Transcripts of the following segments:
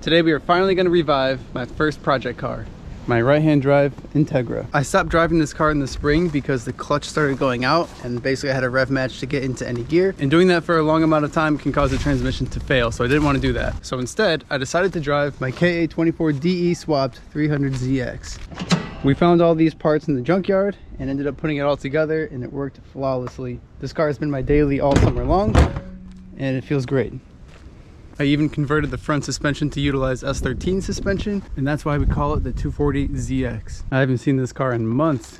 Today we are finally going to revive my first project car, my right-hand drive Integra. I stopped driving this car in the spring because the clutch started going out and basically I had a rev match to get into any gear. And doing that for a long amount of time can cause the transmission to fail, so I didn't want to do that. So instead, I decided to drive my KA24DE swapped 300ZX. We found all these parts in the junkyard and ended up putting it all together and it worked flawlessly. This car has been my daily all summer long and it feels great. I even converted the front suspension to utilize S13 suspension, and that's why we call it the 240ZX. I haven't seen this car in months.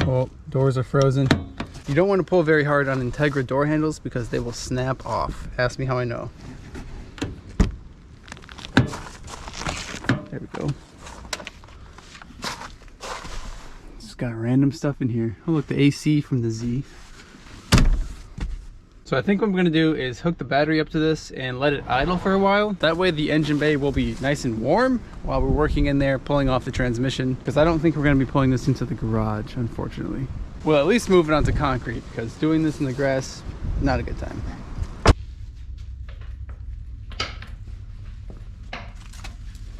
Oh, doors are frozen. You don't want to pull very hard on Integra door handles because they will snap off. Ask me how I know. There we go. Just got random stuff in here. Oh look, the AC from the Z. So I think what I'm gonna do is hook the battery up to this and let it idle for a while. That way the engine bay will be nice and warm while we're working in there pulling off the transmission, because I don't think we're gonna be pulling this into the garage, unfortunately. We'll at least move it onto concrete, because doing this in the grass, not a good time.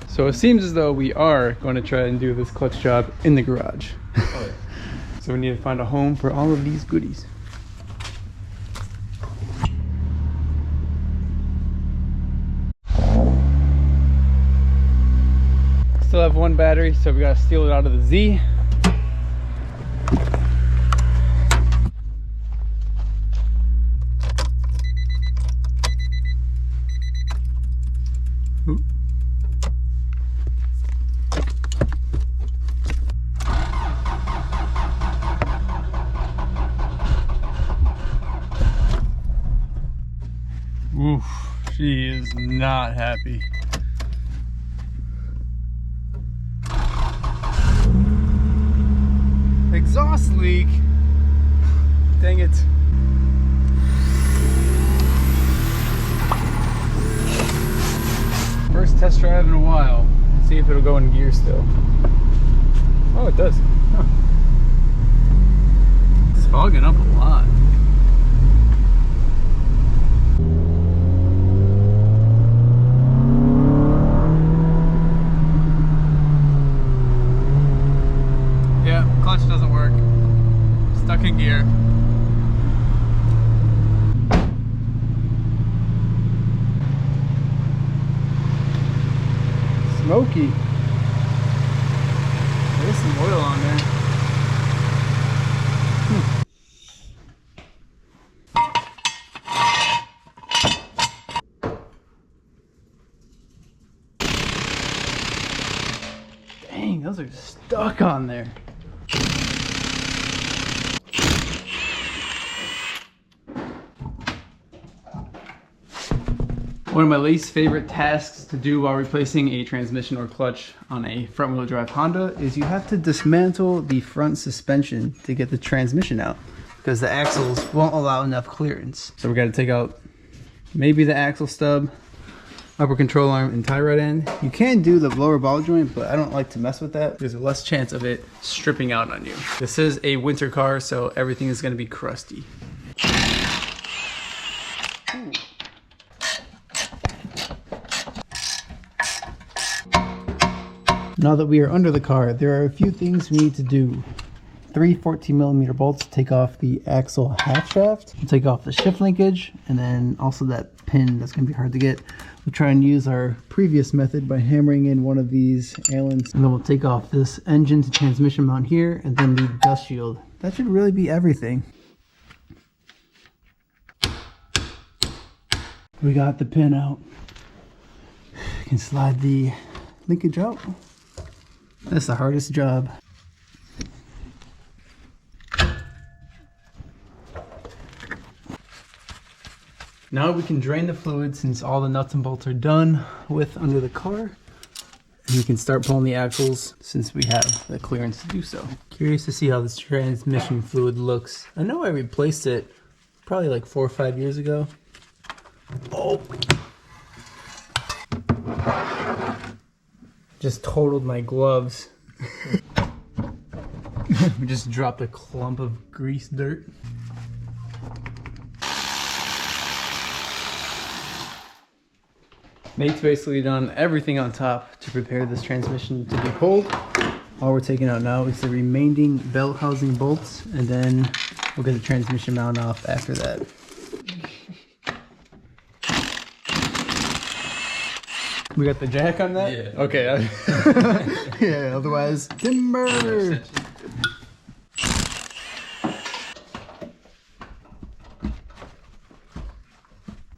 So it seems as though we are going to try and do this clutch job in the garage. Oh, yeah. So we need to find a home for all of these goodies. Still have one battery, so we gotta steal it out of the Z. Ooh. Oof, she is not happy. Exhaust leak. Dang it. First test drive in a while. Let's see if it'll go in gear still. Oh, it does. Huh. It's fogging up a lot. Clutch doesn't work. Stuck in gear. Smoky. There's some oil on there. Dang, those are stuck on there. One of my least favorite tasks to do while replacing a transmission or clutch on a front wheel drive Honda is you have to dismantle the front suspension to get the transmission out because the axles won't allow enough clearance. So we got to take out maybe the axle stub, upper control arm, and tie rod end. You can do the lower ball joint, but I don't like to mess with that. There's a less chance of it stripping out on you. This is a winter car, so everything is going to be crusty. Ooh. Now that we are under the car, there are a few things we need to do. 3 14mm bolts to take off the axle half shaft, we'll take off the shift linkage, and then also that pin that's going to be hard to get. We'll try and use our previous method by hammering in one of these Allens, and then we'll take off this engine to transmission mount here, and then the dust shield. That should really be everything. We got the pin out. You can slide the linkage out. That's the hardest job. Now we can drain the fluid since all the nuts and bolts are done with under the car. And we can start pulling the axles since we have the clearance to do so. Curious to see how this transmission fluid looks. I know I replaced it probably like 4 or 5 years ago. Oh! Just totaled my gloves. We just dropped a clump of grease dirt. Nate's basically done everything on top to prepare this transmission to be pulled. All we're taking out now is the remaining belt housing bolts, and then we'll get the transmission mount off after that. We got the jack on that? Yeah. Okay. Yeah, otherwise, timber!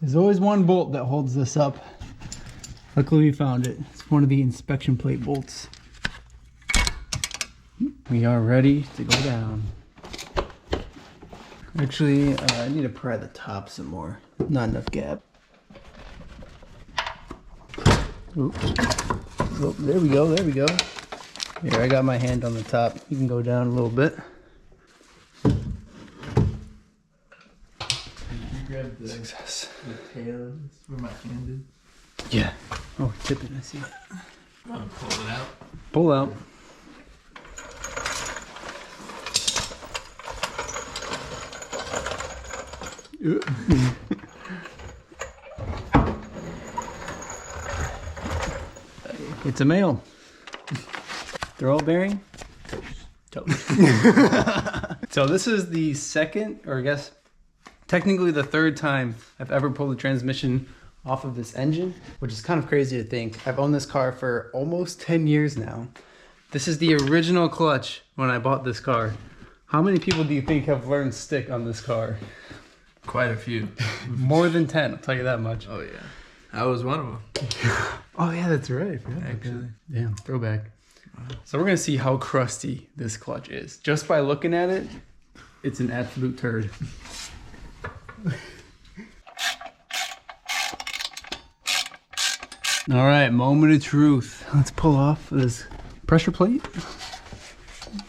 There's always one bolt that holds this up. Luckily we found it. It's one of the inspection plate bolts. We are ready to go down. Actually, I need to pry the top some more. Not enough gap. Oops. Oh, there we go, there we go. Here, I got my hand on the top. You can go down a little bit. Grab the Success. The tail. That's where my hand Yeah. Oh, tipping, I see. is. I'm gonna pull it out. Pull out. It's a male. Throw bearing. Toast. So this is the second, or I guess technically the third time I've ever pulled the transmission off of this engine, which is kind of crazy to think. I've owned this car for almost 10 years now. This is the original clutch when I bought this car. How many people do you think have learned stick on this car? Quite a few. More than 10, I'll tell you that much. Oh yeah. I was one of them. Oh yeah, that's right. I forgot about Actually. that. Damn, throwback. So we're gonna see how crusty this clutch is. Just by looking at it, it's an absolute turd. All right, moment of truth. Let's pull off this pressure plate.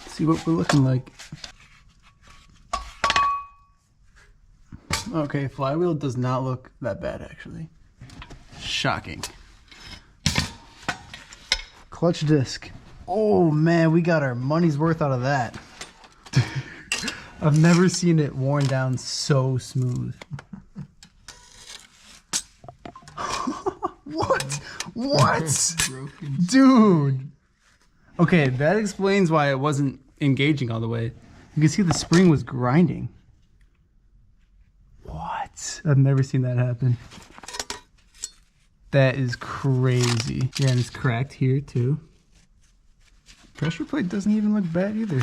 See what we're looking like. Okay, flywheel does not look that bad actually. Shocking. Clutch disc. Oh man, we got our money's worth out of that. I've never seen it worn down so smooth. What? What? Broken. Dude. Okay, that explains why it wasn't engaging all the way. You can see the spring was grinding. What? I've never seen that happen. That is crazy. Yeah, and it's cracked here too. Pressure plate doesn't even look bad either.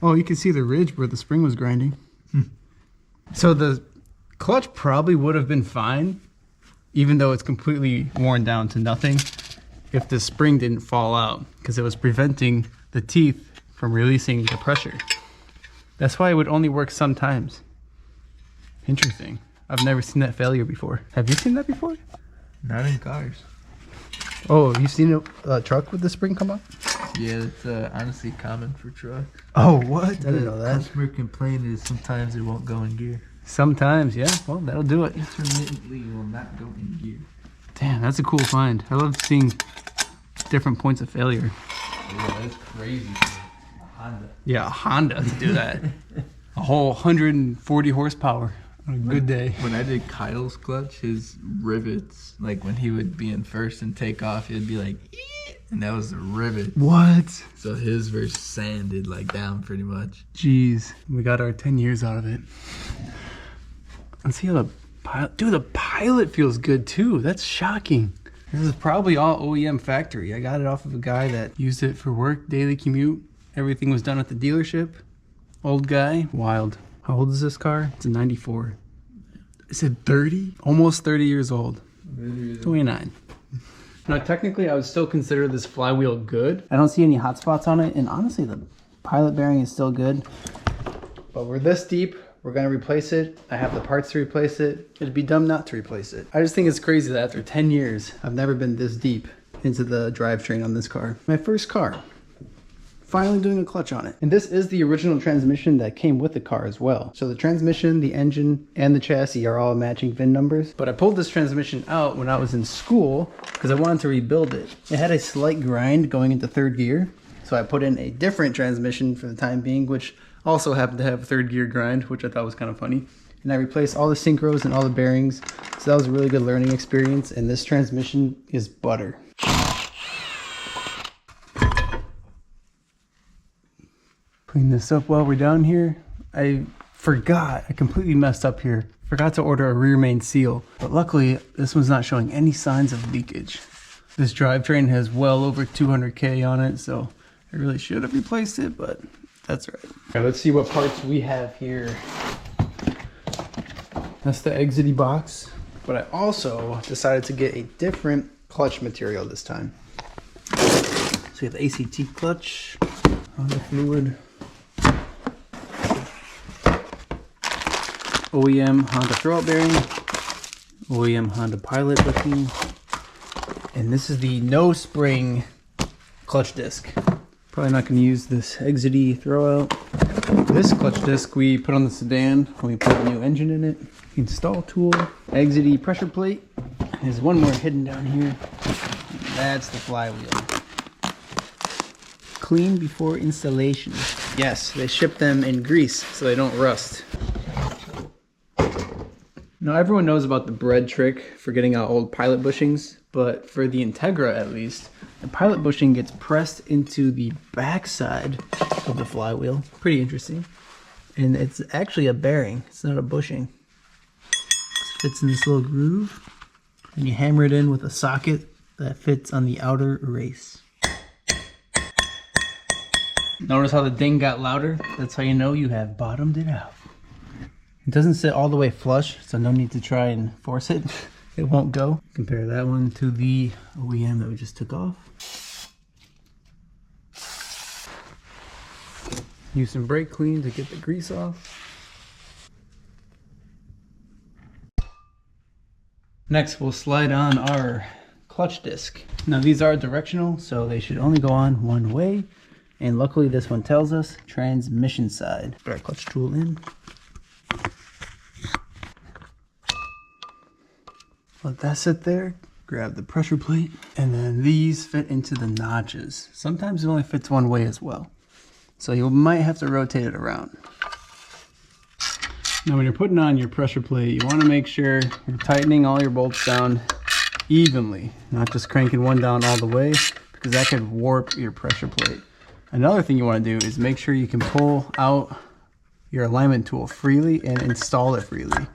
Oh, you can see the ridge where the spring was grinding. So the clutch probably would have been fine, even though it's completely worn down to nothing, if the spring didn't fall out, because it was preventing the teeth from releasing the pressure. That's why it would only work sometimes. Interesting. I've never seen that failure before. Have you seen that before? Not in cars. Oh, you've seen a truck with the spring come up? Yeah, it's honestly common for trucks. Oh, what? I didn't know that. Customer complaint is sometimes it won't go in gear. Sometimes, yeah. Well, that'll do it. Intermittently will not go in gear. Damn, that's a cool find. I love seeing different points of failure. Yeah, that's crazy. A Honda. Yeah, a Honda to do that. A whole 140 horsepower on a good day. When I did Kyle's clutch, his rivets, like when he would be in first and take off, it'd be like, "Ee!" And that was the rivet. What? So his were sanded like down pretty much. Jeez, we got our 10 years out of it. Let's see how the pilot, dude, the pilot feels good too. That's shocking. This is probably all OEM factory. I got it off of a guy that used it for work, daily commute. Everything was done at the dealership. Old guy, wild. How old is this car? It's a 94. Is it 30? Almost 30 years old. 29. Now, technically, I would still consider this flywheel good. I don't see any hot spots on it, and honestly, the pilot bearing is still good. But we're this deep. We're gonna replace it. I have the parts to replace it. It'd be dumb not to replace it. I just think it's crazy that after 10 years, I've never been this deep into the drivetrain on this car. My first car. Finally doing a clutch on it. And this is the original transmission that came with the car as well. So the transmission, the engine, and the chassis are all matching VIN numbers. But I pulled this transmission out when I was in school because I wanted to rebuild it. It had a slight grind going into third gear. So I put in a different transmission for the time being, which also happened to have third gear grind, which I thought was kind of funny. and I replaced all the synchros and all the bearings. So that was a really good learning experience, and this transmission is butter. Clean this up while we're down here. I completely messed up here. Forgot to order a rear main seal, but luckily this one's not showing any signs of leakage. This drivetrain has well over 200K on it, so I really should have replaced it, but that's right. All right, let's see what parts we have here. That's the exity box, but I also decided to get a different clutch material this time. So we have the ACT clutch, Honda fluid, OEM Honda throwout bearing, OEM Honda pilot bushing, and this is the no spring clutch disc. Probably not going to use this exity throwout. This clutch disc we put on the Sedan when we put a new engine in it. Install tool, exity pressure plate. There's one more hidden down here. That's the flywheel. Clean before installation. Yes, they ship them in grease so they don't rust. Now everyone knows about the bread trick for getting out old pilot bushings, but for the Integra at least, the pilot bushing gets pressed into the backside of the flywheel. Pretty interesting. And it's actually a bearing, it's not a bushing. It fits in this little groove, and you hammer it in with a socket that fits on the outer race. Notice how the ding got louder? That's how you know you have bottomed it out. It doesn't sit all the way flush, so no need to try and force it. It won't go. Compare that one to the OEM that we just took off. Use some brake clean to get the grease off. Next, we'll slide on our clutch disc. Now these are directional, so they should only go on one way. And luckily this one tells us transmission side. Put our clutch tool in. Let that sit there, grab the pressure plate, and then these fit into the notches. Sometimes it only fits one way as well, so you might have to rotate it around. Now when you're putting on your pressure plate, you want to make sure you're tightening all your bolts down evenly, not just cranking one down all the way, because that could warp your pressure plate. Another thing you want to do is make sure you can pull out your alignment tool freely and install it freely,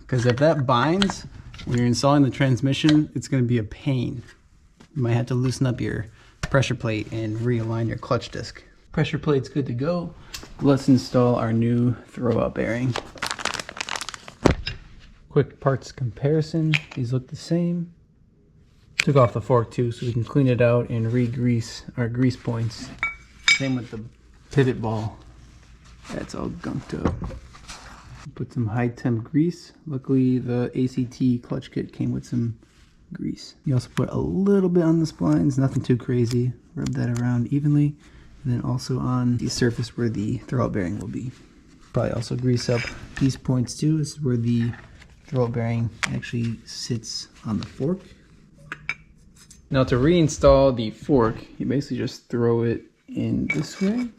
because if that binds, when you're installing the transmission, it's going to be a pain. You might have to loosen up your pressure plate and realign your clutch disc. Pressure plate's good to go. Let's install our new throwout bearing. Quick parts comparison. These look the same. Took off the fork too so we can clean it out and re-grease our grease points. Same with the pivot ball. That's all gunked up. Put some high temp grease. Luckily the ACT clutch kit came with some grease. You also put a little bit on the splines, nothing too crazy. Rub that around evenly. And then also on the surface where the throwout bearing will be. Probably also grease up these points too. This is where the throwout bearing actually sits on the fork. Now to reinstall the fork, you basically just throw it in this way.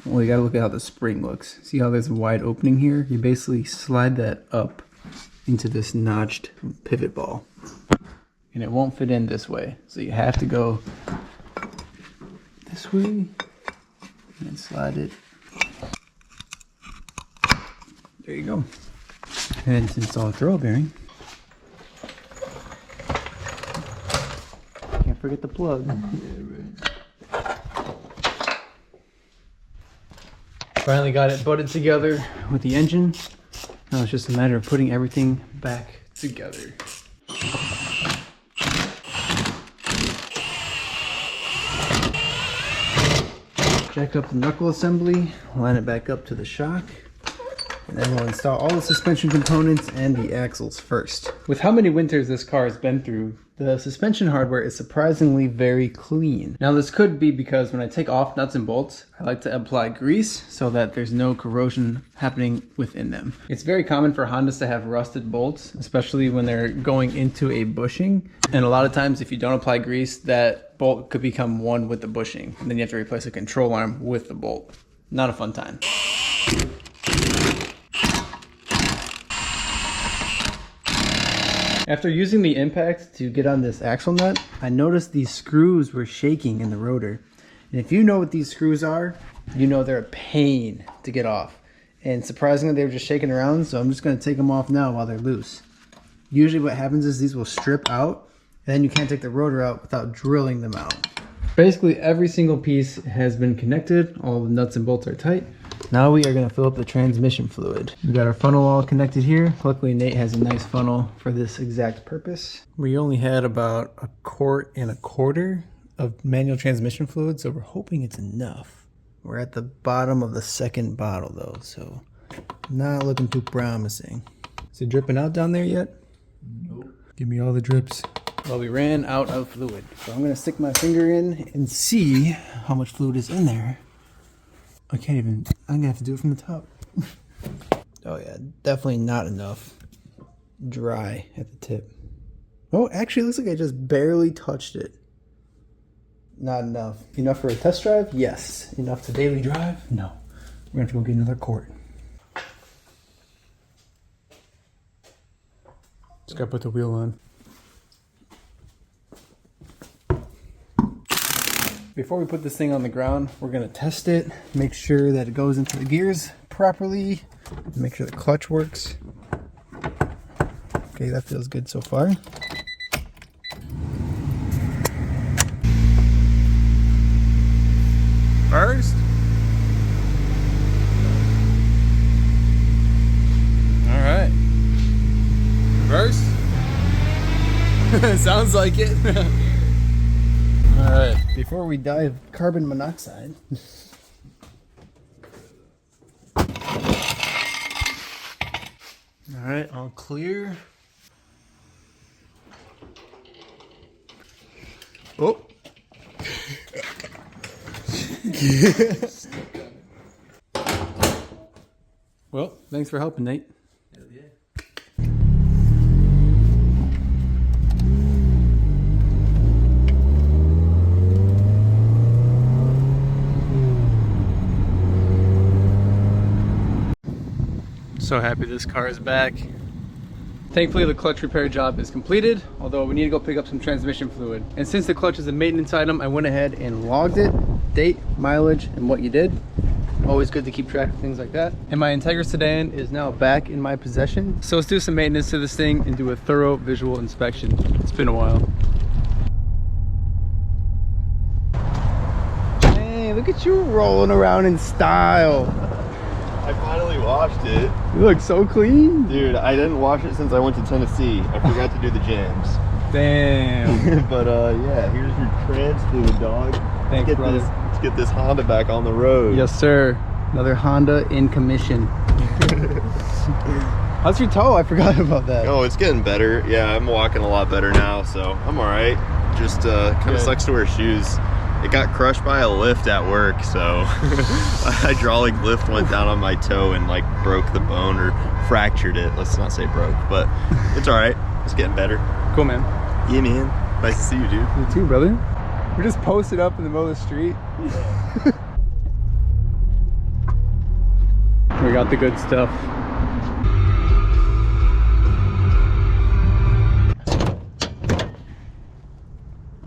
Well, you gotta look at how the spring looks. See how there's a wide opening here? You basically slide that up into this notched pivot ball. And it won't fit in this way. So you have to go this way and then slide it. There you go. And to install a throwout bearing, can't forget the plug. Finally got it butted together with the engine. Now it's just a matter of putting everything back together. Jack up the knuckle assembly, line it back up to the shock, and then we'll install all the suspension components and the axles first. With how many winters this car has been through, the suspension hardware is surprisingly very clean. Now this could be because when I take off nuts and bolts, I like to apply grease so that there's no corrosion happening within them. It's very common for Hondas to have rusted bolts, especially when they're going into a bushing. And a lot of times if you don't apply grease, that bolt could become one with the bushing. And then you have to replace a control arm with the bolt. Not a fun time. After using the impact to get on this axle nut, I noticed these screws were shaking in the rotor. And if you know what these screws are, you know they're a pain to get off. And surprisingly, they were just shaking around, so I'm just gonna take them off now while they're loose. Usually what happens is these will strip out, and then you can't take the rotor out without drilling them out. Basically, every single piece has been connected. All the nuts and bolts are tight. Now we are gonna fill up the transmission fluid. We got our funnel all connected here. Luckily, Nate has a nice funnel for this exact purpose. We only had about 1.25 quarts of manual transmission fluid, so we're hoping it's enough. We're at the bottom of the second bottle though, so not looking too promising. Is it dripping out down there yet? Nope. Give me all the drips. Well, we ran out of fluid, so I'm gonna stick my finger in and see how much fluid is in there. I'm gonna have to do it from the top. Oh yeah, definitely not enough. Dry at the tip. Oh, actually it looks like I just barely touched it. Not enough. Enough for a test drive? Yes. Enough to daily drive? No. We're gonna have to go get another quart. Just gotta put the wheel on. Before we put this thing on the ground, we're gonna test it, make sure that it goes into the gears properly, make sure the clutch works. Okay, that feels good so far. First. All right. Reverse. Sounds like it. All right, before we die of carbon monoxide. All right, all clear. Oh. Well, thanks for helping, Nate. Hell yeah. So happy this car is back. Thankfully the clutch repair job is completed, although we need to go pick up some transmission fluid. And since the clutch is a maintenance item, I went ahead and logged it, date, mileage, and what you did. Always good to keep track of things like that. And my Integra sedan is now back in my possession. So let's do some maintenance to this thing and do a thorough visual inspection. It's been a while. Hey, look at you rolling around in style. I finally washed it. You look so clean. Dude, I didn't wash it since I went to Tennessee. I forgot to do the jams. Damn. But yeah, here's your trans fluid, dog. Thanks, brother. Let's get this Honda back on the road. Yes, sir. Another Honda in commission. How's your toe? I forgot about that. Oh, it's getting better. Yeah, I'm walking a lot better now, so I'm all right. Just kind of sucks to wear shoes. It got crushed by a lift at work, so a hydraulic lift went down on my toe and like broke the bone or fractured it. Let's not say broke, but it's all right. It's getting better. Cool, man. Yeah, man. Nice to see you, dude. You too, brother. We're just posted up in the middle of the street. We got the good stuff.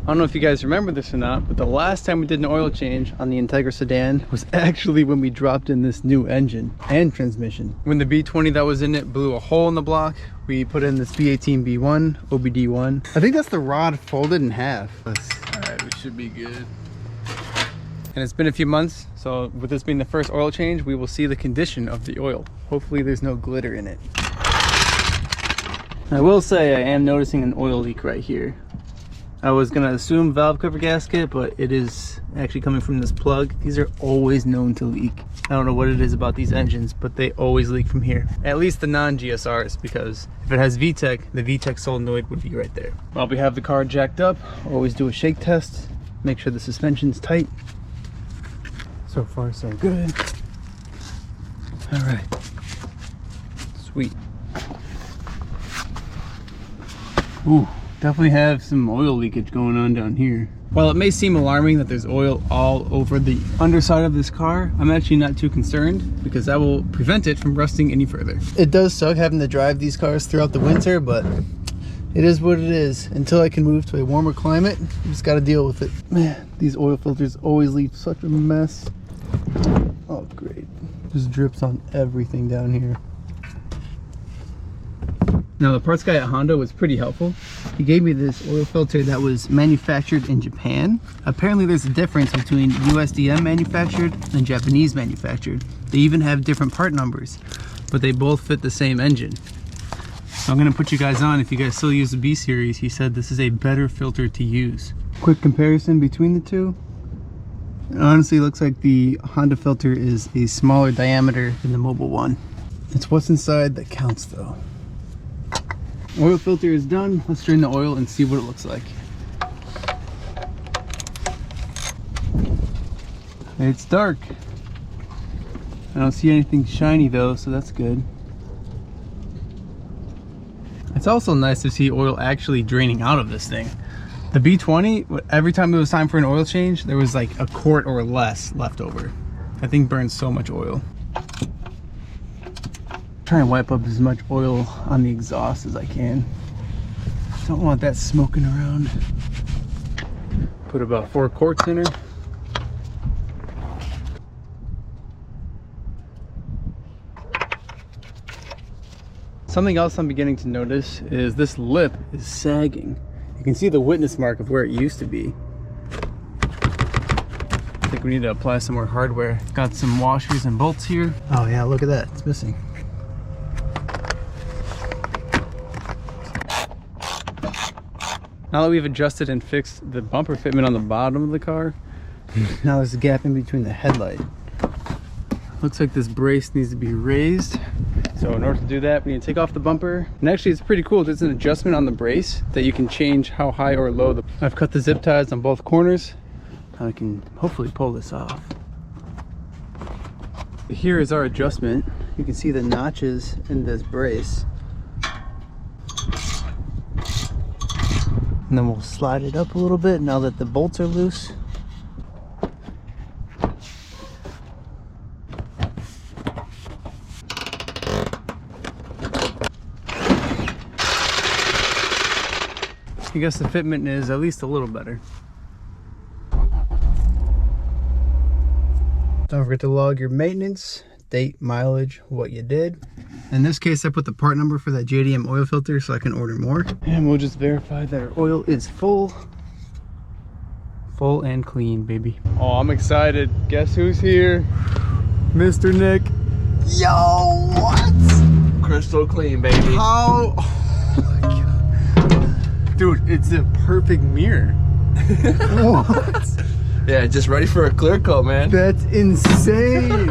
I don't know if you guys remember this or not, but the last time we did an oil change on the Integra sedan was actually when we dropped in this new engine and transmission. When the B20 that was in it blew a hole in the block, we put in this B18B1, OBD1. I think that's the rod folded in half. All right, we should be good. And it's been a few months, so with this being the first oil change, we will see the condition of the oil. Hopefully there's no glitter in it. I will say I am noticing an oil leak right here. I was gonna assume valve cover gasket, but it is actually coming from this plug. These are always known to leak. I don't know what it is about these engines, but they always leak from here. At least the non-GSRs, because if it has VTEC, the VTEC solenoid would be right there. While we have the car jacked up, always do a shake test. Make sure the suspension's tight. So far, so good. All right. Sweet. Ooh. Definitely have some oil leakage going on down here. While it may seem alarming that there's oil all over the underside of this car, I'm actually not too concerned because that will prevent it from rusting any further. It does suck having to drive these cars throughout the winter, but It is what it is. Until I can move to a warmer climate, you just gotta deal with it. Man, these oil filters always leave such a mess. Oh, great. Just drips on everything down here. Now, the parts guy at Honda was pretty helpful. He gave me this oil filter that was manufactured in Japan. Apparently there's a difference between USDM manufactured and Japanese manufactured. They even have different part numbers, but they both fit the same engine. So I'm gonna put you guys on, if you guys still use the B series, he said this is a better filter to use. Quick comparison between the two. It honestly looks like the Honda filter is a smaller diameter than the mobile one. It's what's inside that counts though. Oil filter is done. Let's drain the oil and see what it looks like. It's dark. I don't see anything shiny though, so that's good. It's also nice to see oil actually draining out of this thing. The B20, every time it was time for an oil change, there was like a quart or less left over. That thing burns so much oil. Try and wipe up as much oil on the exhaust as I can. Don't want that smoking around. Put about 4 quarts in her. Something else I'm beginning to notice is this lip is sagging. You can see the witness mark of where it used to be. I think we need to apply some more hardware. Got some washers and bolts here. Oh yeah, look at that, it's missing. Now that we've adjusted and fixed the bumper fitment on the bottom of the car, now there's a gap in between the headlight. Looks like this brace needs to be raised. So in order to do that, we need to take off the bumper. And actually it's pretty cool. There's an adjustment on the brace that you can change how high or low. I've cut the zip ties on both corners. Now I can hopefully pull this off. Here is our adjustment. You can see the notches in this brace. And then we'll slide it up a little bit now that the bolts are loose. I guess the fitment is at least a little better. Don't forget to log your maintenance, date, mileage, what you did. In this case, I put the part number for that JDM oil filter so I can order more. And we'll just verify that our oil is full. Full and clean, baby. Oh, I'm excited. Guess who's here? Mr. Nick. Yo, what? Crystal clean, baby. How? Oh my God. Dude, it's a perfect mirror. What? Yeah, just ready for a clear coat, man. That's insane.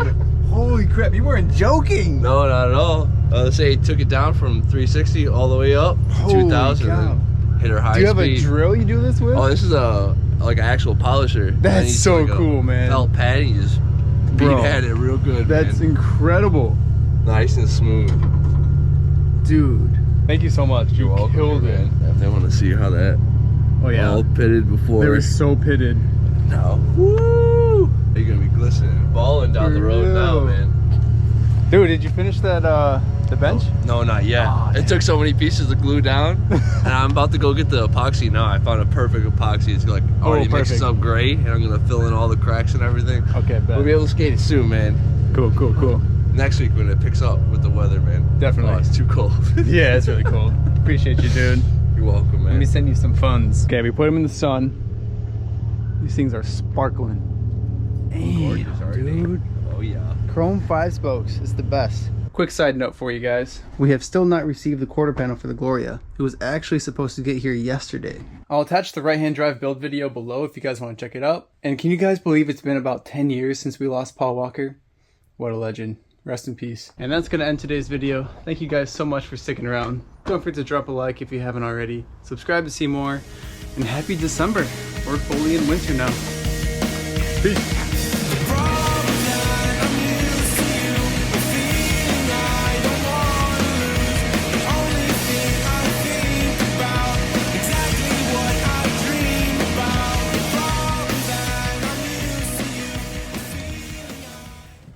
Holy crap, you weren't joking. No, not at all. Let's say he took it down from 360 all the way up to 2000 and hit her high speed. Do you have a drill you do this with? Oh, this is like an actual polisher. That's so like cool, man. Felt pad, and you just beat at it real good, That's man. Incredible. Nice and smooth. Dude, thank you so much. You killed it. If they want to see how that all pitted before. They were so pitted. No. Woo! You're going to be glistening, balling down the road now, man. Dude, did you finish that, the bench? No, not yet. Oh, it took so many pieces to glue down, and I'm about to go get the epoxy now. I found a perfect epoxy. It's like already mixes up great, and I'm gonna fill in all the cracks and everything. Okay, bet. We'll be able to skate it soon, man. Cool, cool, cool. Next week when it picks up with the weather, man. Definitely. Oh, it's too cold. Yeah, it's really cool. Appreciate you, dude. You're welcome, man. Let me send you some funds. Okay, we put them in the sun. These things are sparkling. Gorgeous, aren't they? Dude. Oh yeah. Chrome 5 spokes is the best. Quick side note for you guys. We have still not received the quarter panel for the Gloria. It was actually supposed to get here yesterday. I'll attach the right-hand drive build video below if you guys want to check it out. And can you guys believe it's been about 10 years since we lost Paul Walker? What a legend. Rest in peace. And that's going to end today's video. Thank you guys so much for sticking around. Don't forget to drop a like if you haven't already. Subscribe to see more. And happy December. We're fully in winter now. Peace.